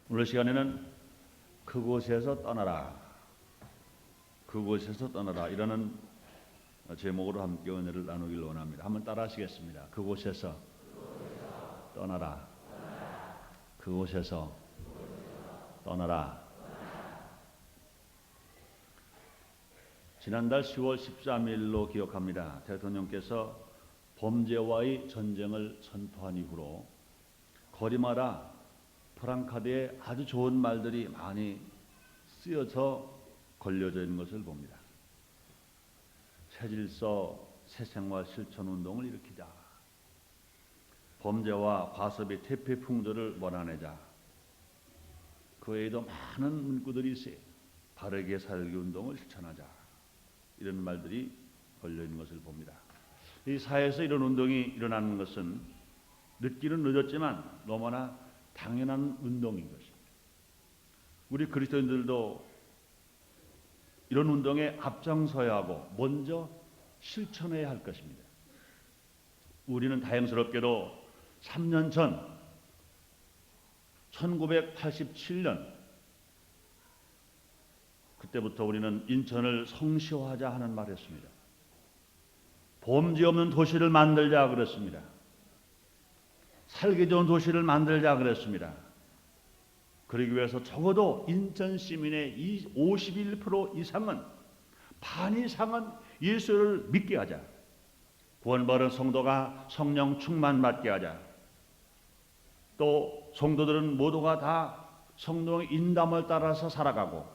오늘 시간에는 그곳에서 떠나라, 그곳에서 떠나라 이라는 제목으로 함께 은혜를 나누길 원합니다. 한번 따라 하시겠습니다. 그곳에서 떠나라, 그곳에서 떠나라. 지난달 10월 13일로 기억합니다. 대통령께서 범죄와의 전쟁을 선포한 이후로 거리마다 프랑카드에 아주 좋은 말들이 많이 쓰여서 걸려져 있는 것을 봅니다. 새 질서, 새 생활 실천 운동을 일으키자. 범죄와 과습의 퇴폐풍조를 몰아내자. 그 외에도 많은 문구들이 있어요. 바르게 살기 운동을 실천하자. 이런 말들이 걸려 있는 것을 봅니다. 이 사회에서 이런 운동이 일어나는 것은 늦기는 늦었지만 너무나 당연한 운동인 것입니다. 우리 그리스도인들도 이런 운동에 앞장서야 하고 먼저 실천해야 할 것입니다. 우리는 다행스럽게도 3년 전 1987년 그때부터 우리는 인천을 성시화하자 하는 말을 했습니다. 범죄 없는 도시를 만들자 그랬습니다. 살기 좋은 도시를 만들자 그랬습니다. 그러기 위해서 적어도 인천 시민의 51% 이상은, 반 이상은 예수를 믿게 하자. 구원받은 성도가 성령 충만 받게 하자. 또 성도들은 모두가 다 성령의 인담을 따라서 살아가고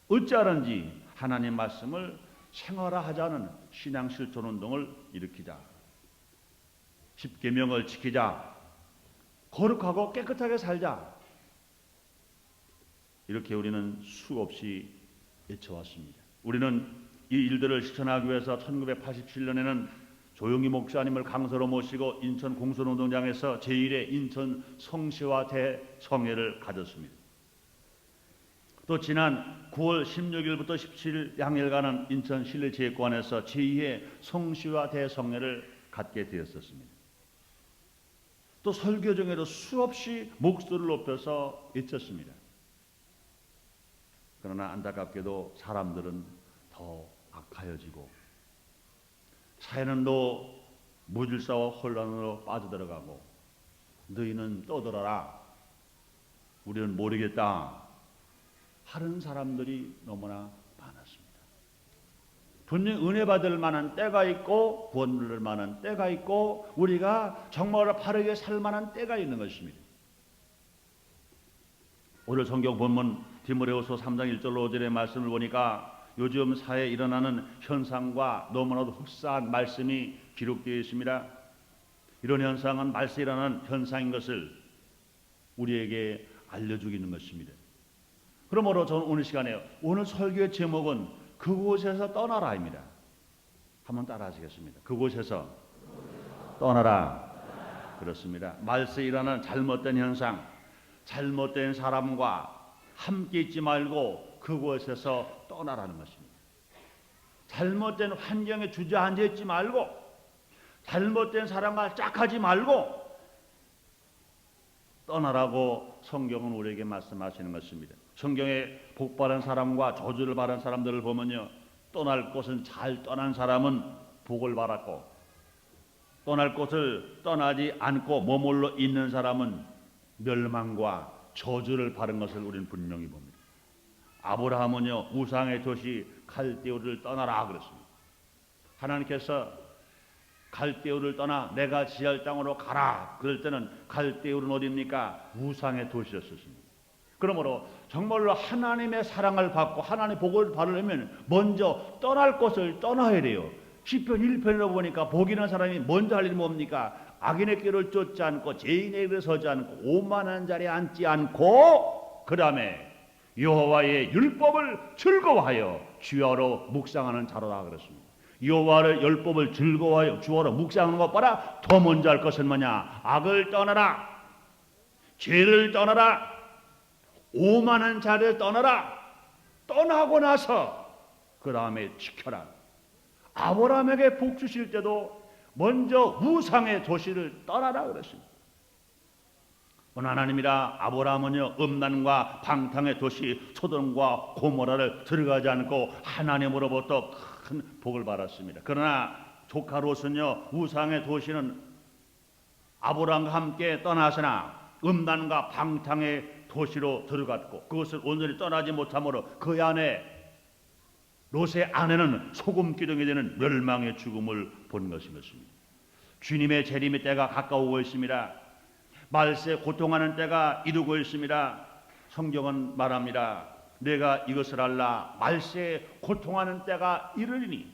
어찌하든지 하나님 말씀을 생활화하자는 신앙 실천 운동을 일으키자. 십계명을 지키자. 거룩하고 깨끗하게 살자. 이렇게 우리는 수없이 외쳐왔습니다. 우리는 이 일들을 실천하기 위해서 1987년에는 조용희 목사님을 강사로 모시고 인천 공선운동장에서 제1회 인천 성시화 대성회를 가졌습니다. 또 지난 9월 16일부터 17일 양일간은 인천 실내체육관에서 제2회 성시화 대성회를 갖게 되었었습니다. 또 설교 중에도 수없이 목소리를 높여서 외쳤습니다. 그러나 안타깝게도 사람들은 더 악하여지고 사회는 더 무질서와 혼란으로 빠져들어가고 너희는 떠들어라, 우리는 모르겠다 하는 사람들이 너무나 많았습니다. 분명히 은혜 받을 만한 때가 있고 구원 누릴 만한 때가 있고 우리가 정말 바르게 살 만한 때가 있는 것입니다. 오늘 성경 본문 디모데후서 3장 1절로 5절의 말씀을 보니까 요즘 사회에 일어나는 현상과 너무나도 흡사한 말씀이 기록되어 있습니다. 이런 현상은 말세에 일어나는 현상인 것을 우리에게 알려주고 있는 것입니다. 그러므로 저는 오늘 시간에 오늘 설교의 제목은 그곳에서 떠나라입니다. 한번 따라 하시겠습니다. 그곳에서 떠나라. 그렇습니다. 말세에 일어나는 잘못된 현상, 잘못된 사람과 함께 있지 말고 그곳에서 떠나라는 것입니다. 잘못된 환경에 주저앉아 있지 말고 잘못된 사람과 짝하지 말고 떠나라고 성경은 우리에게 말씀하시는 것입니다. 성경에 복받은 사람과 저주를 받은 사람들을 보면요, 떠날 곳은 잘 떠난 사람은 복을 받았고 떠날 곳을 떠나지 않고 머물러 있는 사람은 멸망과 저주를 받은 것을 우리는 분명히 봅니다. 아브라함은요, 우상의 도시 갈대우를 떠나라 그랬습니다. 하나님께서 갈대우를 떠나 내가 지할 땅으로 가라 그럴 때는 갈대우는 어디입니까? 우상의 도시였습니다. 그러므로 정말로 하나님의 사랑을 받고 하나님의 복을 받으려면 먼저 떠날 곳을 떠나야 돼요. 시편 1편으로 보니까 복 있는 사람이 먼저 할 일이 뭡니까? 악인의 길을 쫓지 않고 죄인의 길을 서지 않고 오만한 자리에 앉지 않고 그 다음에 여호와의 율법을 즐거워하여 주야로 묵상하는 자로라 그랬습니다. 여호와의 율법을 즐거워하여 주야로 묵상하는 것보다 더 먼저 할 것은 뭐냐? 악을 떠나라, 죄를 떠나라, 오만한 자를 떠나라. 떠나고 나서 그 다음에 지켜라. 아브라함에게 복 주실 때도 먼저 우상의 도시를 떠나라 그랬습니다. 하나님이라 아브라함은요 음란과 방탕의 도시 소돔과 고모라를 들어가지 않고 하나님으로부터 큰 복을 받았습니다. 그러나 조카 롯은요 우상의 도시는 아브라함과 함께 떠나서나 음란과 방탕의 도시로 들어갔고 그것을 온전히 떠나지 못함으로 그 안에 롯의 아내는 소금 기둥이 되는 멸망의 죽음을 본 것입니다. 주님의 재림의 때가 가까우고 있습니다. 말세 고통하는 때가 이루고 있습니다. 성경은 말합니다. 내가 이것을 알라 말세 고통하는 때가 이르리니.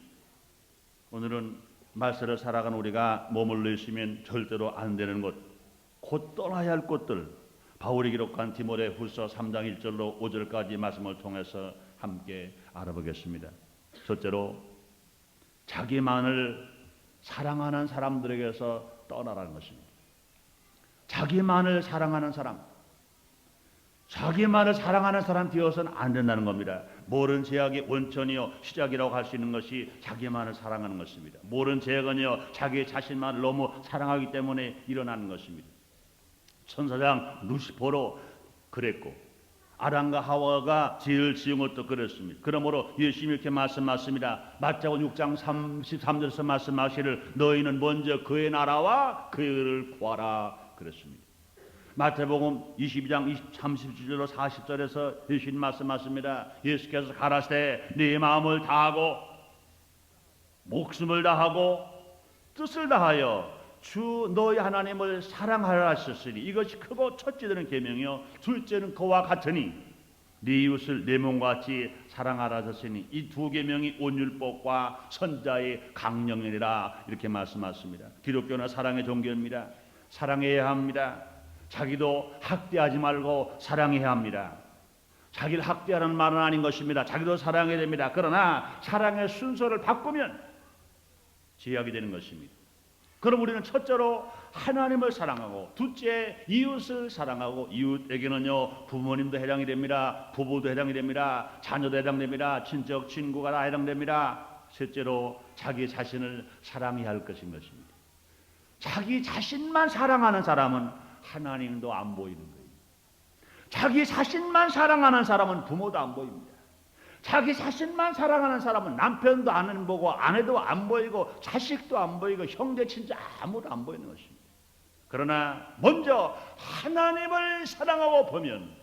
오늘은 말세를 살아가는 우리가 머물러 있으면 절대로 안 되는 것, 곧 떠나야 할 곳들, 바울이 기록한 디모데후서 3장 1절로 5절까지 말씀을 통해서 함께 알아보겠습니다. 첫째로 자기만을 사랑하는 사람들에게서 떠나라는 것입니다. 자기만을 사랑하는 사람, 자기만을 사랑하는 사람 되어서는 안 된다는 겁니다. 모든 죄악의 원천이요 시작이라고 할 수 있는 것이 자기만을 사랑하는 것입니다. 모든 죄악은요 자기 자신만을 너무 사랑하기 때문에 일어나는 것입니다. 천사장 루시퍼로 그랬고 아담과 하와가 죄를 지은 것도 그랬습니다. 그러므로 예수님이 이렇게 말씀하십니다. 마태복음 6장 33절에서 말씀하시기를 너희는 먼저 그의 나라와 그를 구하라 그랬습니다. 마태복음 22장 30절로 40절에서 예수님 말씀하십니다. 예수께서 가라사대 네 마음을 다하고 목숨을 다하고 뜻을 다하여 주 너희 하나님을 사랑하라 하셨으니 이것이 크고 첫째는 계명이요 둘째는 그와 같으니 네 이웃을 내 몸과 같이 사랑하라 하셨으니 이 두 계명이 온율법과 선자의 강령이라 이렇게 말씀하십니다. 기독교는 사랑의 종교입니다. 사랑해야 합니다. 자기도 학대하지 말고 사랑해야 합니다. 자기를 학대하는 말은 아닌 것입니다. 자기도 사랑해야 됩니다. 그러나 사랑의 순서를 바꾸면 죄악이 되는 것입니다. 그럼 우리는 첫째로 하나님을 사랑하고 둘째 이웃을 사랑하고 이웃에게는요 부모님도 해당이 됩니다. 부부도 해당이 됩니다. 자녀도 해당됩니다. 친척 친구가 다 해당됩니다. 셋째로 자기 자신을 사랑해야 할 것입니다. 자기 자신만 사랑하는 사람은 하나님도 안 보이는 거예요. 자기 자신만 사랑하는 사람은 부모도 안 보입니다. 자기 자신만 사랑하는 사람은 남편도 안 보고 아내도 안 보이고 자식도 안 보이고 형제 친자 아무도 안 보이는 것입니다. 그러나 먼저 하나님을 사랑하고 보면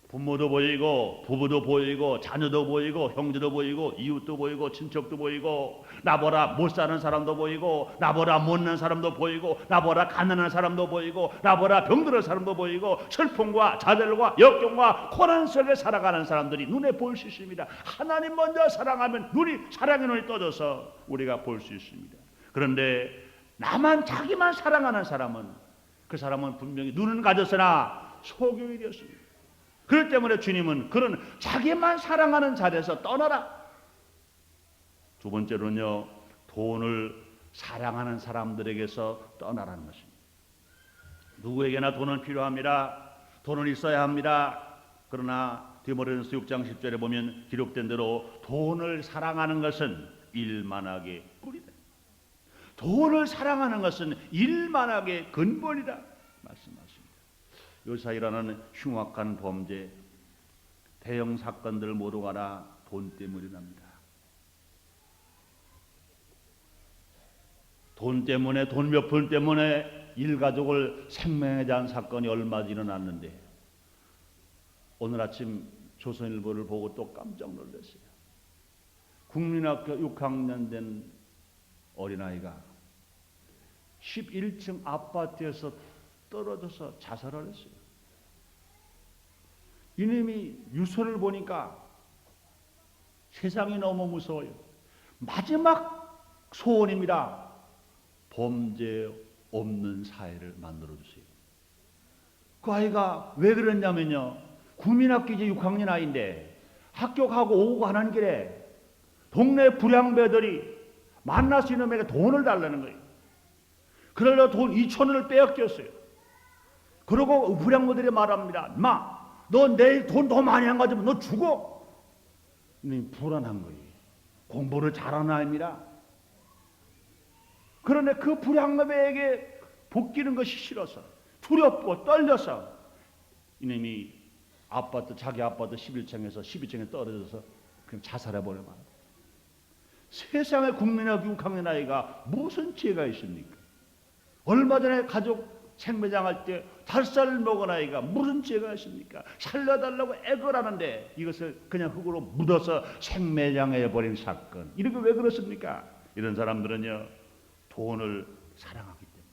부모도 보이고 부부도 보이고 자녀도 보이고 형제도 보이고 이웃도 보이고 친척도 보이고 나보다 못 사는 사람도 보이고 나보다 못난 사람도 보이고 나보다 가난한 사람도 보이고 나보다 병들은 사람도 보이고 슬픔과 좌절과 역경과 고난 속에 살아가는 사람들이 눈에 보일 수 있습니다. 하나님 먼저 사랑하면 사랑의 눈이 떠져서 우리가 볼 수 있습니다. 그런데 나만 자기만 사랑하는 사람은 그 사람은 분명히 눈은 가졌으나 소경이 되었습니다. 그렇기 때문에 주님은 그런 자기만 사랑하는 자리에서 떠나라. 두 번째로는요 돈을 사랑하는 사람들에게서 떠나라는 것입니다. 누구에게나 돈은 필요합니다. 돈은 있어야 합니다. 그러나 디모데전서 6장 10절에 보면 기록된 대로 돈을 사랑하는 것은 일만하게 뿌리다. 돈을 사랑하는 것은 일만하게 근본이다 말씀하십니다. 요새 일어나는 흉악한 범죄, 대형 사건들 모두가 다 돈 때문이랍니다. 돈 때문에 돈 몇 푼 때문에 일가족을 생명하지 않은 사건이 얼마 일어났는데 오늘 아침 조선일보를 보고 또 깜짝 놀랐어요. 국민학교 6학년 된 어린아이가 11층 아파트에서 떨어져서 자살을 했어요. 이놈이 유서를 보니까 세상이 너무 무서워요. 마지막 소원입니다. 범죄 없는 사회를 만들어주세요. 그 아이가 왜 그랬냐면요. 국민학교 이제 6학년 아이인데 학교 가고 오고 가는 길에 동네 불량배들이 만날 수 있는 애가 돈을 달라는 거예요. 그러려 돈 2,000원을 빼앗겼어요. 그러고 불량배들이 말합니다. 마, 너 내일 돈 더 많이 안 가지면 너 죽어. 불안한 거예요. 공부를 잘하는 아이입니다. 그런데 그 불량배에게 복귀는 것이 싫어서 두렵고 떨려서 이놈이 자기 아파트 11층에서 12층에 떨어져서 그냥 자살해버려 말아. 세상에 국민의 교육학년 아이가 무슨 죄가 있습니까? 얼마 전에 가족 생매장할 때 5살 먹은 아이가 무슨 죄가 있습니까? 살려달라고 애걸 하는데 이것을 그냥 흙으로 묻어서 생매장해버린 사건. 이렇게 왜 그렇습니까? 이런 사람들은요, 돈을 사랑하기 때문에,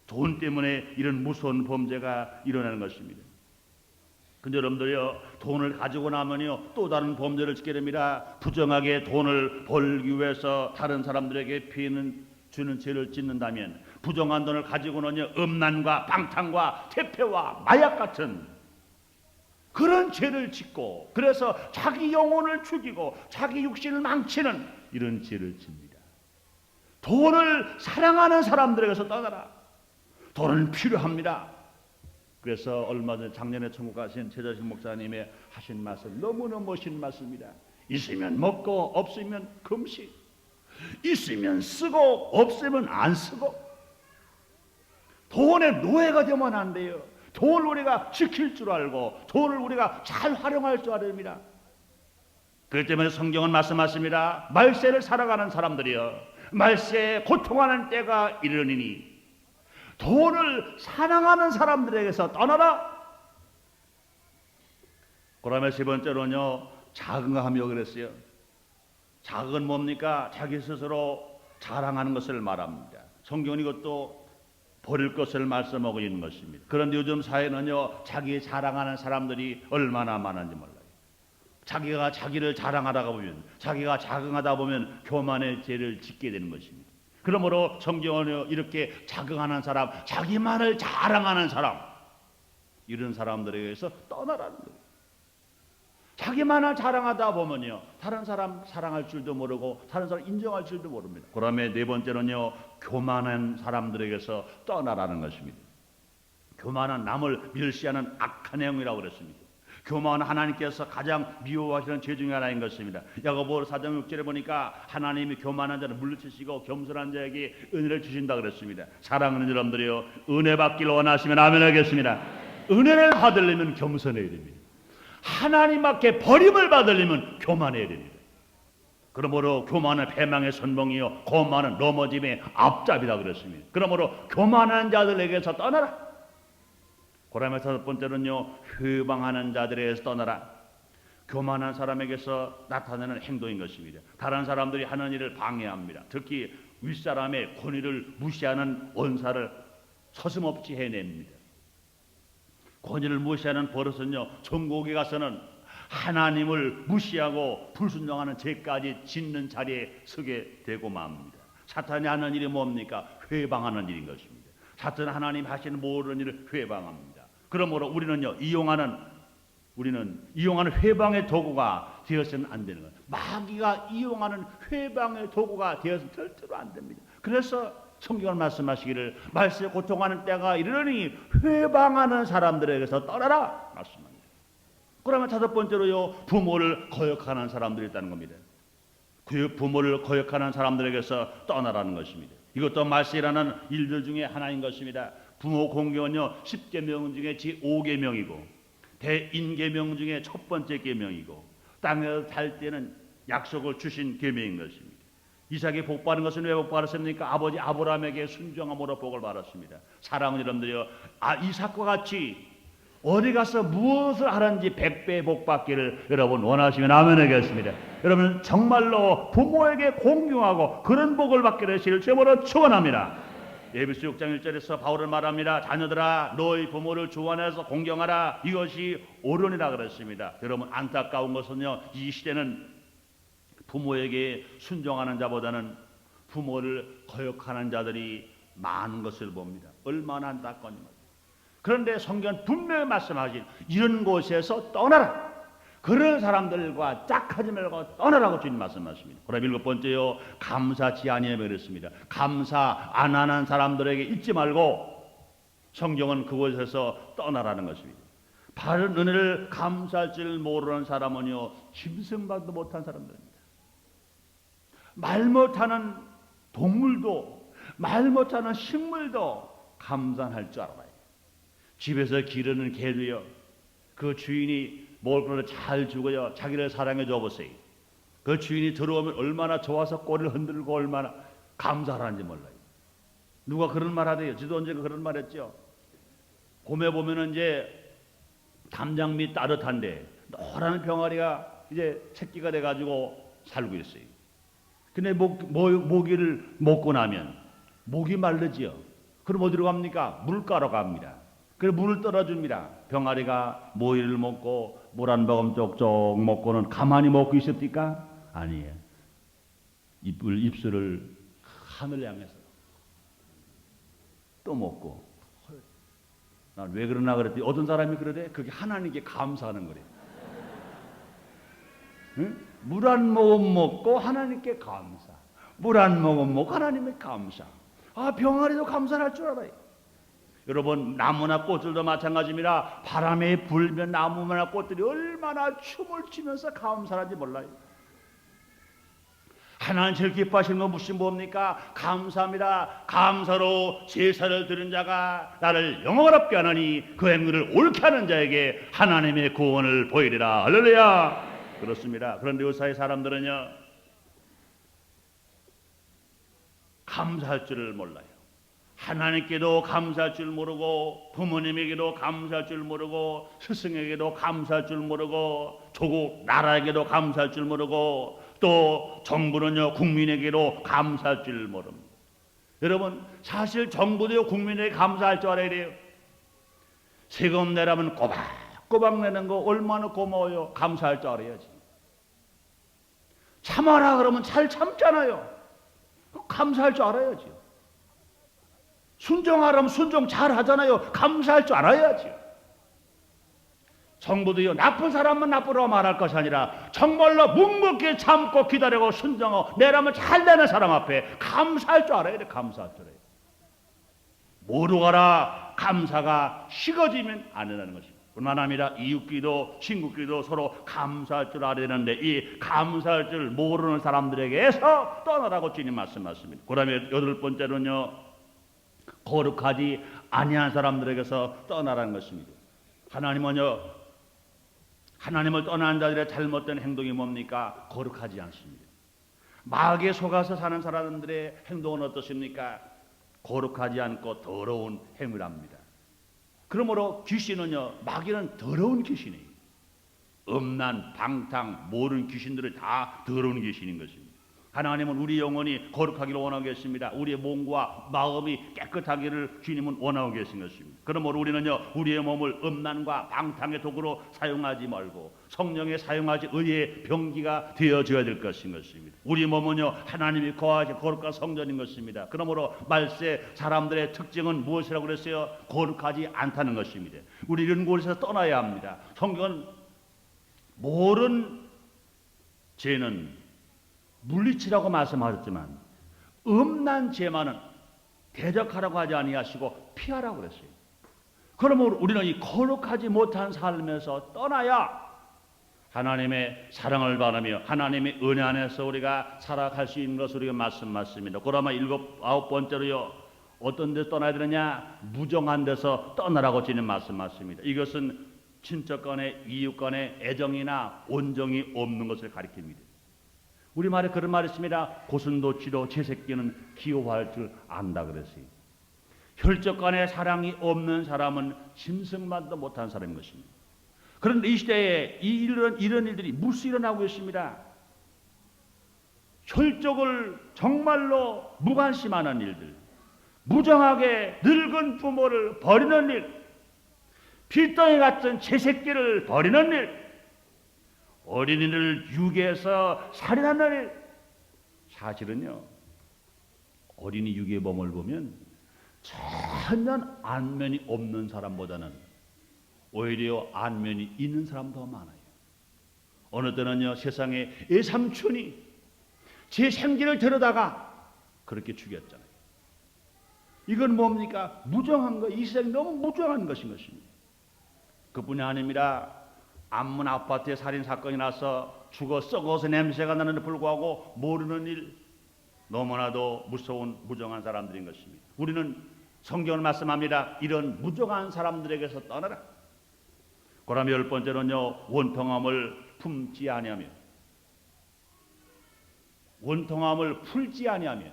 돈 때문에 이런 무서운 범죄가 일어나는 것입니다. 근데 여러분들요, 돈을 가지고 나면요 또 다른 범죄를 짓게 됩니다. 부정하게 돈을 벌기 위해서 다른 사람들에게 피해는 주는 죄를 짓는다면, 부정한 돈을 가지고는요 음란과 방탕과 태폐와 마약 같은 그런 죄를 짓고, 그래서 자기 영혼을 죽이고 자기 육신을 망치는 이런 죄를 짓니다. 돈을 사랑하는 사람들에게서 떠나라. 돈은 필요합니다. 그래서 얼마 전 작년에 천국 가신 최자식 목사님의 하신 말씀, 너무나 멋진 말씀입니다. 있으면 먹고 없으면 금식, 있으면 쓰고 없으면 안 쓰고, 돈의 노예가 되면 안 돼요. 돈을 우리가 지킬 줄 알고 돈을 우리가 잘 활용할 줄 알아야 됩니다. 그렇기 때문에 성경은 말씀하십니다. 말세를 살아가는 사람들이여, 말세에 고통하는 때가 이르니니 돈을 사랑하는 사람들에게서 떠나라. 그러면 세 번째로는요, 자긍하며 그랬어요. 자긍은 뭡니까? 자기 스스로 자랑하는 것을 말합니다. 성경은 이것도 버릴 것을 말씀하고 있는 것입니다. 그런데 요즘 사회는요, 자기 자랑하는 사람들이 얼마나 많은지 몰라요. 자기가 자기를 자랑하다가 보면, 자기가 자긍하다 보면 교만의 죄를 짓게 되는 것입니다. 그러므로 성경은 이렇게 자긍하는 사람, 자기만을 자랑하는 사람, 이런 사람들에게서 떠나라는 거예요. 자기만을 자랑하다 보면요, 다른 사람 사랑할 줄도 모르고 다른 사람 인정할 줄도 모릅니다. 그다음에 네 번째는요, 교만한 사람들에게서 떠나라는 것입니다. 교만은 남을 멸시하는 악한 행위라고 그랬습니다. 교만은 하나님께서 가장 미워하시는 죄 중에 하나인 것입니다. 야고보 4장 6절에 보니까 하나님이 교만한 자를 물리치시고 겸손한 자에게 은혜를 주신다 그랬습니다. 사랑하는 여러분들이요, 은혜 받기를 원하시면 아멘 하겠습니다. 은혜를 받으려면 겸손해야 됩니다. 하나님 앞에 버림을 받으려면 교만해야 됩니다. 그러므로 교만은 패망의 선봉이요 거만은 넘어짐의 앞잡이다 그랬습니다. 그러므로 교만한 자들에게서 떠나라. 그다음에 다섯 번째는요, 회방하는 자들에게서 떠나라. 교만한 사람에게서 나타나는 행동인 것입니다. 다른 사람들이 하는 일을 방해합니다. 특히 윗사람의 권위를 무시하는 언사를 서슴없이 해냅니다. 권위를 무시하는 버릇은요, 천국에 가서는 하나님을 무시하고 불순종하는 죄까지 짓는 자리에 서게 되고 맙니다. 사탄이 하는 일이 뭡니까? 회방하는 일인 것입니다. 사탄은 하나님 하시는 모든 일을 회방합니다. 그러므로 우리는 이용하는 회방의 도구가 되어서는 안 되는 거예요. 마귀가 이용하는 회방의 도구가 되어서는 절대로 안 됩니다. 그래서 성경은 말씀하시기를 말세에 고통하는 때가 이르니 회방하는 사람들에게서 떠나라 말씀합니다. 그러면 다섯 번째로요, 부모를 거역하는 사람들이 있다는 겁니다. 그 부모를 거역하는 사람들에게서 떠나라는 것입니다. 이것도 말세라는 일들 중에 하나인 것입니다. 부모 공경은요, 10계명 중에 제5계명이고 대인계명 중에 첫 번째 계명이고 땅에서 살 때는 약속을 주신 계명인 것입니다. 이삭이 복 받은 것은 왜 복 받았습니까? 아버지 아브라함에게 순종함으로 복을 받았습니다. 사랑하는 여러분들이요, 이삭과 같이 어디 가서 무엇을 하는지 100배 복 받기를 여러분 원하시면 아멘 하겠습니다. 여러분 정말로 부모에게 공경하고 그런 복을 받게 되시길 주님으로 축원합니다. 에베소 6장 1절에서 바울은 말합니다. 자녀들아, 너희 부모를 주 안에서 공경하라. 이것이 옳으니라 그랬습니다. 여러분 안타까운 것은요, 이 시대는 부모에게 순종하는 자보다는 부모를 거역하는 자들이 많은 것을 봅니다. 얼마나 안타까운지. 그런데 성경은 분명히 말씀하신 이런 곳에서 떠나라. 그런 사람들과 짝하지 말고 떠나라고 주님 말씀하십니다. 그럼 일곱 번째요, 감사치 아니하며 그랬습니다. 감사 안 하는 사람들에게 잊지 말고 성경은 그곳에서 떠나라는 것입니다. 바른 은혜를 감사할 줄 모르는 사람은요, 짐승만도 못한 사람들입니다. 말 못하는 동물도 말 못하는 식물도 감사할 줄 알아요. 집에서 기르는 개도요, 그 주인이 먹을 거를 잘 주고요, 자기를 사랑해 줘 보세요. 그 주인이 들어오면 얼마나 좋아서 꼬리를 흔들고 얼마나 감사하는지 몰라요. 누가 그런 말 하대요. 저도 언젠가 그런 말 했죠. 봄에 보면은 이제 담장 밑 따뜻한데 노란 병아리가 이제 새끼가 돼가지고 살고 있어요. 근데 모기를 먹고 나면 목이 마르지요. 그럼 어디로 갑니까? 물가로 갑니다. 그래서 물을 떨어줍니다. 병아리가 모이를 먹고 물 한 모금 쪽쪽 먹고는 가만히 먹고 있습니까? 아니에요. 입술을 하늘 향해서 또 먹고. 난 왜 그러나 그랬더니 어떤 사람이 그러대? 그게 하나님께 감사하는 거래. 응? 물 한 모금 먹고 하나님께 감사. 물 한 모금 먹고 하나님께 감사. 아, 병아리도 감사할 줄 알아요. 여러분, 나무나 꽃들도 마찬가지입니다. 바람에 불면 나무나 꽃들이 얼마나 춤을 추면서 감사하는지 몰라요. 하나님 제일 기뻐하시는 건 무슨 뭡니까? 감사합니다. 감사로 제사를 드린 자가 나를 영원롭게 하나니 그 행위를 옳게 하는 자에게 하나님의 구원을 보이리라. 할렐루야. 그렇습니다. 그런데 요사의 사람들은요, 감사할 줄을 몰라요. 하나님께도 감사할 줄 모르고, 부모님에게도 감사할 줄 모르고, 스승에게도 감사할 줄 모르고, 조국 나라에게도 감사할 줄 모르고, 또 정부는요, 국민에게도 감사할 줄 모릅니다. 여러분, 사실 정부도 국민에게 감사할 줄 알아야 돼요. 세금 내라면 꼬박꼬박 내는 거 얼마나 고마워요. 감사할 줄 알아야지. 참아라 그러면 잘 참잖아요. 감사할 줄 알아야지. 순종하라면 순종 잘 하잖아요. 감사할 줄 알아야지. 정부도요, 나쁜 사람은 나쁘라고 말할 것이 아니라 정말로 묵묵히 참고 기다리고 순종하고 내라면 잘 되는 사람 앞에 감사할 줄 알아야 돼. 감사할 줄 알아야 돼. 모두가라 감사가 식어지면 안 된다는 것입니다. 뿐만 아니라 이웃끼도 친구끼도 서로 감사할 줄 알아야 되는데 이 감사할 줄 모르는 사람들에게서 떠나라고 주님 말씀하십니다. 그다음에 여덟 번째로는요, 거룩하지 아니한 사람들에게서 떠나라는 것입니다. 하나님을 떠난 자들의 잘못된 행동이 뭡니까? 거룩하지 않습니다. 마귀에 속아서 사는 사람들의 행동은 어떻습니까? 거룩하지 않고 더러운 행위를 합니다. 그러므로 귀신은요, 마귀는 더러운 귀신이에요. 음란, 방탕, 모르는 귀신들은 다 더러운 귀신인 것입니다. 하나님은 우리 영혼이 거룩하기를 원하고 계십니다. 우리의 몸과 마음이 깨끗하기를 주님은 원하고 계신 것입니다. 그러므로 우리는요, 우리의 몸을 음란과 방탕의 도구로 사용하지 말고 성령에 사용하지 의의 병기가 되어져야 될 것인 것입니다. 우리 몸은요, 하나님이 거하신 거룩한 성전인 것입니다. 그러므로 말세 사람들의 특징은 무엇이라고 그랬어요? 거룩하지 않다는 것입니다. 우리 이런 곳에서 떠나야 합니다. 성경은 모든 죄는 물리치라고 말씀하셨지만 음란 죄만은 대적하라고 하지 아니하시고 피하라고 그랬어요. 그러므로 우리는 이 거룩하지 못한 삶에서 떠나야 하나님의 사랑을 받으며 하나님의 은혜 안에서 우리가 살아갈 수 있는 것을 우리가 말씀하십니다. 그러면 아홉 번째로요, 어떤 데서 떠나야 되느냐? 무정한 데서 떠나라고 주님 말씀하십니다. 이것은 친척 간에 이웃 간에 애정이나 온정이 없는 것을 가리킵니다. 우리말에 그런 말이 있습니다. 고슴도치도 제 새끼는 귀여워할 줄 안다 그랬어요. 혈족 간의 사랑이 없는 사람은 짐승만도 못한 사람인 것입니다. 그런데 이 시대에 이런 일들이 무수 일어나고 있습니다. 혈족을 정말로 무관심하는 일들, 무정하게 늙은 부모를 버리는 일, 필덩이 같은 제 새끼를 버리는 일, 어린이를 유괴해서 살인하는 일. 사실은요, 어린이 유괴범을 보면 전혀 안면이 없는 사람보다는 오히려 안면이 있는 사람 더 많아요. 어느 때는요, 세상에 애삼촌이 제 생기를 데려다가 그렇게 죽였잖아요. 이건 뭡니까? 무정한 거, 이 세상이 너무 무정한 것인 것입니다. 그뿐이 아닙니다. 안문 아파트에 살인 사건이 나서 죽어 썩어서 냄새가 나는데 불구하고 모르는 일, 너무나도 무서운 무정한 사람들인 것입니다. 우리는 성경은 말씀합니다. 이런 무정한 사람들에게서 떠나라. 그다음에 10번째는요, 원통함을 품지 아니하며, 원통함을 풀지 아니하며,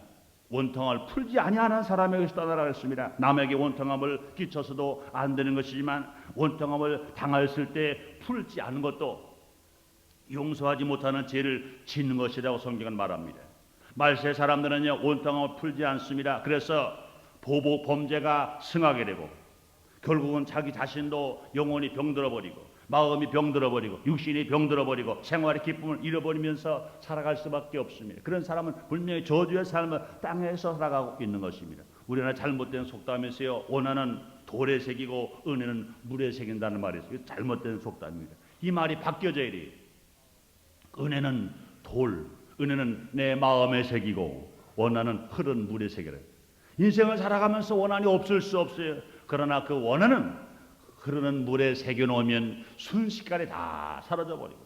원통함을 풀지 아니하는 사람에게서 떠나라 했습니다. 남에게 원통함을 끼쳐서도 안 되는 것이지만 원통함을 당했을 때 풀지 않은 것도 용서하지 못하는 죄를 짓는 것이라고 성경은 말합니다. 말세 사람들은요, 원통함을 풀지 않습니다. 그래서 보복 범죄가 승하게 되고 결국은 자기 자신도 영혼이 병들어버리고 마음이 병들어버리고 육신이 병들어버리고 생활의 기쁨을 잃어버리면서 살아갈 수밖에 없습니다. 그런 사람은 분명히 저주의 삶을 땅에서 살아가고 있는 것입니다. 우리나라 잘못된 속담에서요, 원하는 돌에 새기고 은혜는 물에 새긴다는 말이 있어요. 잘못된 속담입니다. 이 말이 바뀌어져야 돼요. 은혜는 돌, 은혜는 내 마음에 새기고 원하는 흐른 물에 새겨라. 인생을 살아가면서 원한이 없을 수 없어요. 그러나 그 원한은 흐르는 물에 새겨놓으면 순식간에 다 사라져버리고,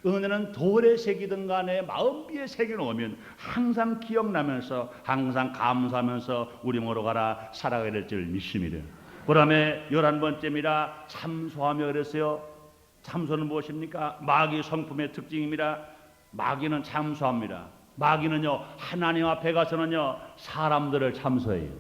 은혜는 돌에 새기든 간에 마음비에 새겨놓으면 항상 기억나면서 항상 감사하면서 우리 모두 가라 살아가야 될 줄 믿습니다. 그 다음에 11번째입니다. 참소하며 그랬어요. 참소는 무엇입니까? 마귀 성품의 특징입니다. 마귀는 참소합니다. 마귀는요, 하나님 앞에 가서는요, 사람들을 참소해요.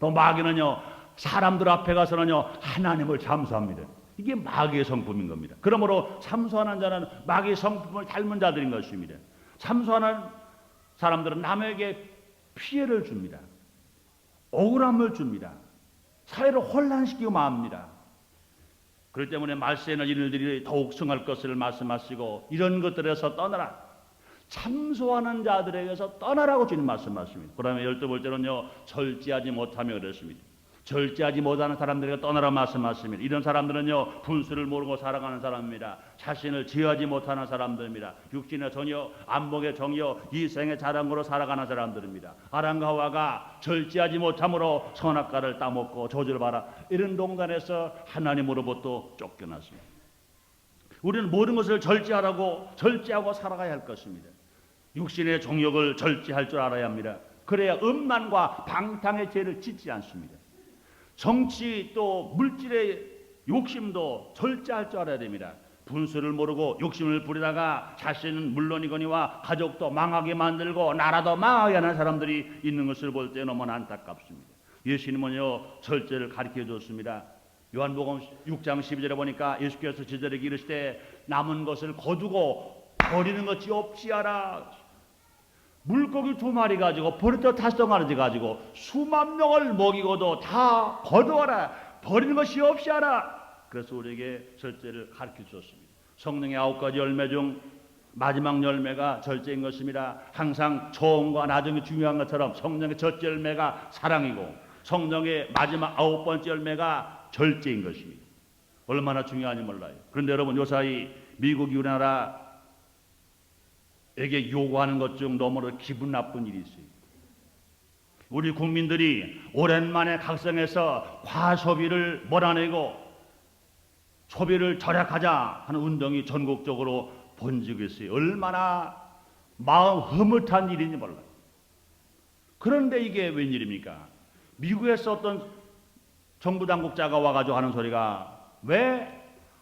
또 마귀는요, 사람들 앞에 가서는요, 하나님을 참소합니다. 이게 마귀의 성품인 겁니다. 그러므로 참소하는 자는 마귀의 성품을 닮은 자들인 것입니다. 참소하는 사람들은 남에게 피해를 줍니다. 억울함을 줍니다. 사회를 혼란시키고 맙니다. 그렇기 때문에 말세에는 이런 일들이 더욱 승할 것을 말씀하시고, 이런 것들에서 떠나라. 참소하는 자들에게서 떠나라고 주님 말씀하십니다. 그 다음에 12번째는요, 절제하지 못하며 그랬습니다. 절제하지 못하는 사람들에게 떠나라 말씀하십니다. 이런 사람들은요, 분수를 모르고 살아가는 사람입니다. 자신을 제어하지 못하는 사람들입니다. 육신의 정여, 안목의 정여, 이생의 자랑으로 살아가는 사람들입니다. 아람과 하와가 절제하지 못함으로 선악과를 따먹고 저주를 받아 이런 동단에서 하나님으로부터 쫓겨났습니다. 우리는 모든 것을 절제하고 살아가야 할 것입니다. 육신의 정욕을 절제할 줄 알아야 합니다. 그래야 음란과 방탕의 죄를 짓지 않습니다. 정치 또 물질의 욕심도 절제할 줄 알아야 됩니다. 분수를 모르고 욕심을 부리다가 자신은 물론이거니와 가족도 망하게 만들고 나라도 망하게 하는 사람들이 있는 것을 볼 때 너무나 안타깝습니다. 예수님은요, 절제를 가르쳐 줬습니다. 요한복음 6장 12절에 보니까 예수께서 제자들에게 이르시되 남은 것을 거두고 버리는 것이 없지하라. 물고기 2마리 가지고 버릇도 5덩어리 가지고 수만 명을 먹이고도 다 거두어라. 버리는 것이 없이하라. 그래서 우리에게 절제를 가르쳐 주었습니다. 성령의 9가지 열매 중 마지막 열매가 절제인 것입니다. 항상 처음과 나중이 중요한 것처럼 성령의 첫째 열매가 사랑이고 성령의 마지막 9번째 열매가 절제인 것입니다. 얼마나 중요한지 몰라요. 그런데 여러분, 요사이 미국이 우리나라에게 요구하는 것 중 너무나 기분 나쁜 일이 있어요. 우리 국민들이 오랜만에 각성해서 과소비를 몰아내고 소비를 절약하자 하는 운동이 전국적으로 번지고 있어요. 얼마나 마음 흐뭇한 일인지 몰라요. 그런데 이게 웬일입니까? 미국에서 어떤 정부 당국자가 와가지고 하는 소리가, 왜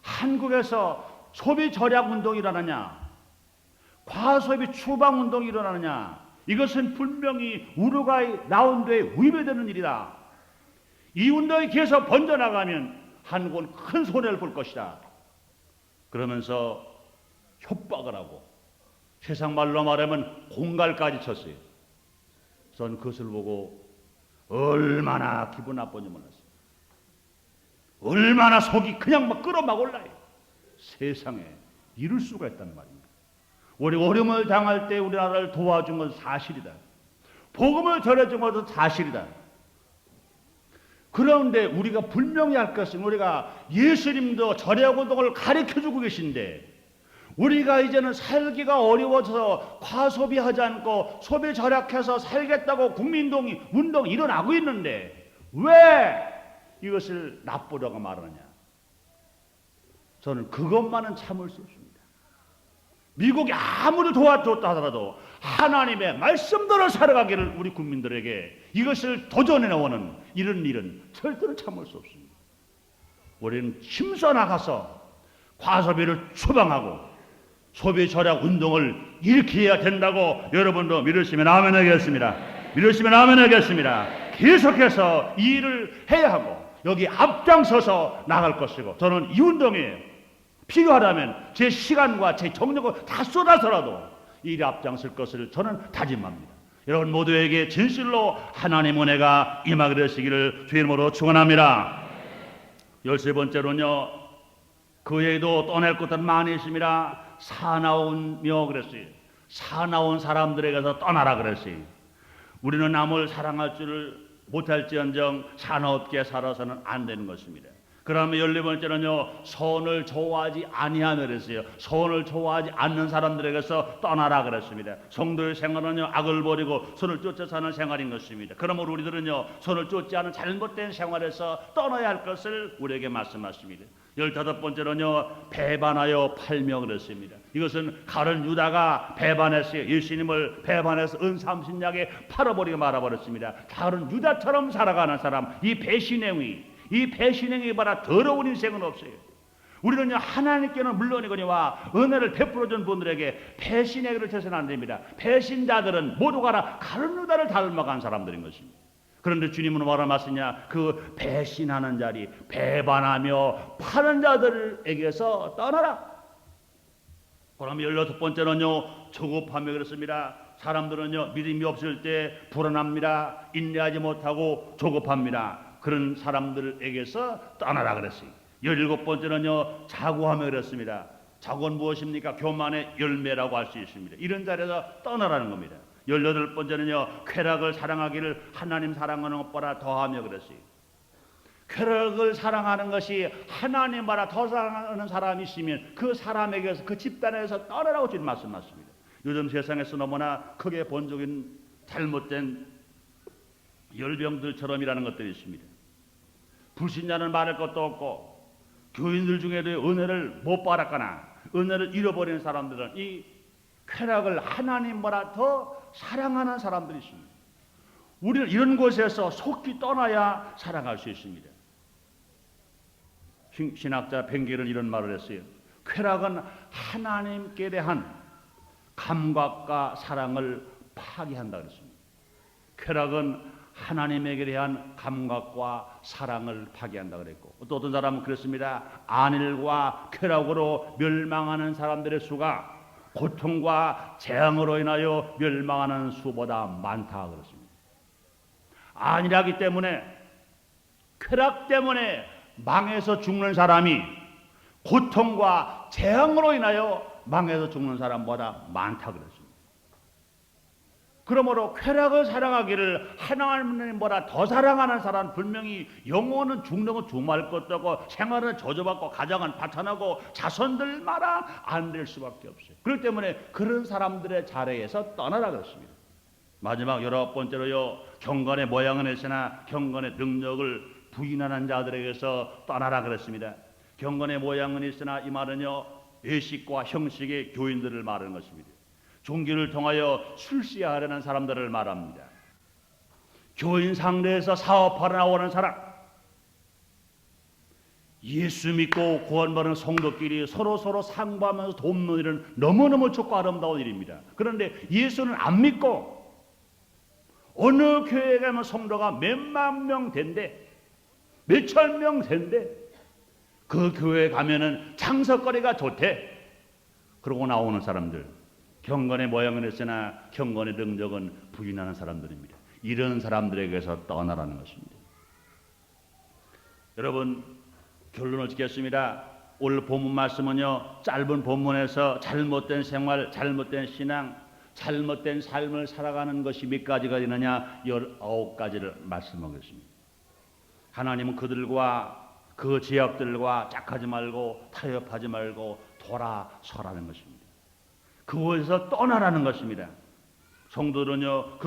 한국에서 소비 절약 운동이 일어나냐, 과소비 추방 운동이 일어나느냐, 이것은 분명히 우루과이 라운드에 위배되는 일이다. 이 운동이 계속 번져나가면 한국은 큰 손해를 볼 것이다. 그러면서 협박을 하고 세상 말로 말하면 공갈까지 쳤어요. 전 그것을 보고 얼마나 기분 나쁜지 몰랐어요. 얼마나 속이 그냥 막 끓어 막 올라요. 세상에 이럴 수가 있다는 말입니다. 우리 어려움을 당할 때 우리나라를 도와준 건 사실이다. 복음을 전해준 것도 사실이다. 그런데 우리가 분명히 할 것은, 우리가 예수님도 절약운동을 가르쳐주고 계신데 우리가 이제는 살기가 어려워서 과소비하지 않고 소비 절약해서 살겠다고 국민운동이 일어나고 있는데 왜 이것을 나쁘다고 말하느냐. 저는 그것만은 참을 수 없습니다. 미국이 아무리 도와줬다 하더라도 하나님의 말씀대로 살아가기를 우리 국민들에게 이것을 도전해 나오는 이런 일은 절대로 참을 수 없습니다. 우리는 힘써 나가서 과소비를 추방하고 소비 절약 운동을 일으켜야 된다고 여러분도 믿으시면 아멘 하겠습니다. 믿으시면 아멘 하겠습니다. 계속해서 이 일을 해야 하고 여기 앞장서서 나갈 것이고 저는 이 운동에 필요하다면 제 시간과 제 정력을 다 쏟아서라도 이 일에 앞장설 것을 저는 다짐합니다. 여러분 모두에게 진실로 하나님 은혜가 임하게 되시기를 주의 이름으로 축원합니다. 13번째로는요. 그 외에도 떠날 곳은 많이 있습니다. 사나운며 그랬어요. 사나운 사람들에게서 떠나라 그랬어요. 우리는 남을 사랑할 줄을 못할지언정 사나웠게 살아서는 안 되는 것입니다. 그러면 14번째는요. 선을 좋아하지 아니하며 그랬어요. 선을 좋아하지 않는 사람들에게서 떠나라 그랬습니다. 성도의 생활은요. 악을 버리고 선을 쫓아 사는 생활인 것입니다. 그러므로 우리들은요. 선을 쫓지 않은 잘못된 생활에서 떠나야 할 것을 우리에게 말씀하십니다. 15번째는요. 배반하여 팔며 그랬습니다. 이것은 가룟 유다가 배반했어요. 예수님을 배반해서 은삼신약에 팔아버리고 말아버렸습니다. 가룟 유다처럼 살아가는 사람, 이 배신행위 보다 더러운 인생은 없어요. 우리는요 하나님께는 물론이거니와 은혜를 베풀어준 분들에게 배신행위를 해서는 안 됩니다. 배신자들은 모두가 다 가룟 유다를 닮아간 사람들인 것입니다. 그런데 주님은 뭐라 말씀하시냐? 그 배신하는 자리, 배반하며 파는 자들에게서 떠나라. 그럼 16번째는요 조급하며 그렇습니다. 사람들은요 믿음이 없을 때 불안합니다. 인내하지 못하고 조급합니다. 그런 사람들에게서 떠나라 그랬어요. 17번째는요 자고하며 그랬습니다. 자고는 무엇입니까? 교만의 열매라고 할 수 있습니다. 이런 자리에서 떠나라는 겁니다. 18번째는요 쾌락을 사랑하기를 하나님 사랑하는 것보다 더하며 그랬어요. 쾌락을 사랑하는 것이 하나님보다 더 사랑하는 사람이 있으면 그 사람에게서 그 집단에서 떠나라고 주님 말씀하십니다. 요즘 세상에서 너무나 크게 본적인 잘못된 열병들처럼이라는 것들이 있습니다. 불신자는 말할 것도 없고 교인들 중에도 은혜를 못 받았거나 은혜를 잃어버리는 사람들은 이 쾌락을 하나님보다 더 사랑하는 사람들이 있습니다. 우리는 이런 곳에서 속히 떠나야 사랑할 수 있습니다. 신학자 뱅겔은 이런 말을 했어요. 쾌락은 하나님께 대한 감각과 사랑을 파괴한다 그랬습니다. 쾌락은 하나님에게 대한 감각과 사랑을 파괴한다 그랬고 또 어떤 사람은 그랬습니다. 안일과 쾌락으로 멸망하는 사람들의 수가 고통과 재앙으로 인하여 멸망하는 수보다 많다 그렇습니다. 안일하기 때문에 쾌락 때문에 망해서 죽는 사람이 고통과 재앙으로 인하여 망해서 죽는 사람보다 많다 그랬습니다. 그러므로 쾌락을 사랑하기를 하나님보다 더 사랑하는 사람 분명히 영혼은 죽는 건 죽말 것도 없고 생활은 저주받고 가정은 파탄하고 자손들마다 안 될 수밖에 없어요. 그렇기 때문에 그런 사람들의 자리에서 떠나라 그랬습니다. 마지막 19번째로요 경건의 모양은 있으나 경건의 능력을 부인하는 자들에게서 떠나라 그랬습니다. 경건의 모양은 있으나 이 말은요 예식과 형식의 교인들을 말하는 것입니다. 종교를 통하여 술시하려는 사람들을 말합니다. 교인 상대에서 사업하러 나오는 사람, 예수 믿고 구원받은 성도끼리 서로 상부하면서 돕는 일은 너무너무 좋고 아름다운 일입니다. 그런데 예수는 안 믿고 어느 교회에 가면 성도가 몇만 명 된대, 몇천 명 된대, 그 교회에 가면은 장석거리가 좋대. 그러고 나오는 사람들, 경건의 모양은 있으나 경건의 능력은 부인하는 사람들입니다. 이런 사람들에게서 떠나라는 것입니다. 여러분 결론을 짓겠습니다. 오늘 본문 말씀은요 짧은 본문에서 잘못된 생활, 잘못된 신앙, 잘못된 삶을 살아가는 것이 몇 가지가 되느냐 19가지를 말씀하겠습니다. 하나님은 그들과 그 죄악들과 짝하지 말고 타협하지 말고 돌아서라는 것입니다. 그곳에서 떠나라는 것입니다. 성도들은요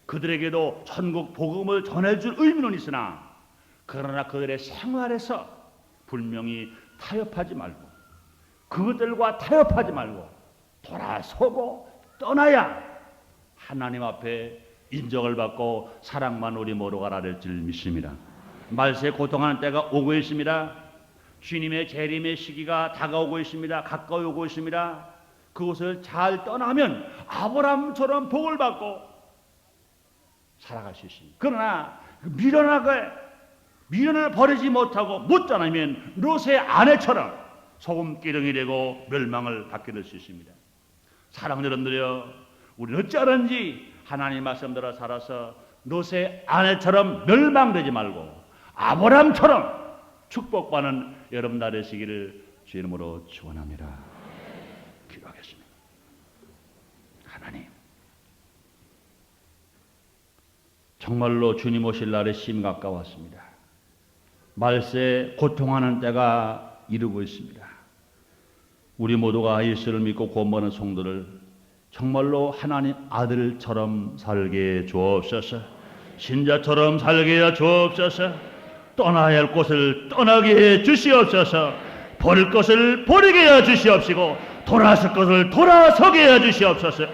그들에게도 천국 복음을 전해줄 의무는 있으나 그러나 그들의 생활에서 분명히 타협하지 말고 그것들과 타협하지 말고 돌아서고 떠나야 하나님 앞에 인정을 받고 사랑만 우리 모두가 알아낼 줄 믿습니다. 말세에 고통하는 때가 오고 있습니다. 주님의 재림의 시기가 다가오고 있습니다. 가까이 오고 있습니다. 그것을 잘 떠나면 아브라함처럼 복을 받고 살아갈 수 있습니다. 그러나 미련을 버리지 못하고 못 떠나면 롯의 아내처럼 소금기둥이 되고 멸망을 받게 될 수 있습니다. 사랑하는 여러분들이여, 우리는 어찌하든지 하나님 말씀대로 살아서 롯의 아내처럼 멸망되지 말고 아브라함처럼 축복받는 여러분 날 되시기를 주의 이름으로 축원합니다. 기도하겠습니다. 하나님, 정말로 주님 오실 날이 심 가까웠습니다. 말세에 고통하는 때가 이르고 있습니다. 우리 모두가 예수를 믿고 구원받는 성도를 정말로 하나님 아들처럼 살게 주옵소서. 신자처럼 살게 해 주옵소서. 떠나야 할 곳을 떠나게 해 주시옵소서. 버릴 것을 버리게 해 주시옵시고 돌아설 것을 돌아서게 해 주시옵소서.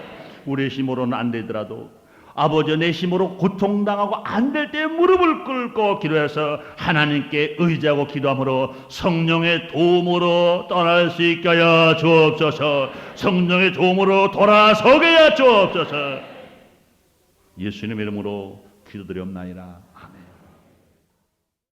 우리의 힘으로는 안 되더라도 아버지 내 힘으로 고통당하고 안 될 때 무릎을 꿇고 기도해서 하나님께 의지하고 기도함으로 성령의 도움으로 떠날 수 있게 하여 주옵소서. 성령의 도움으로 돌아서게 하여 주옵소서. 예수님의 이름으로 기도드리옵나이다.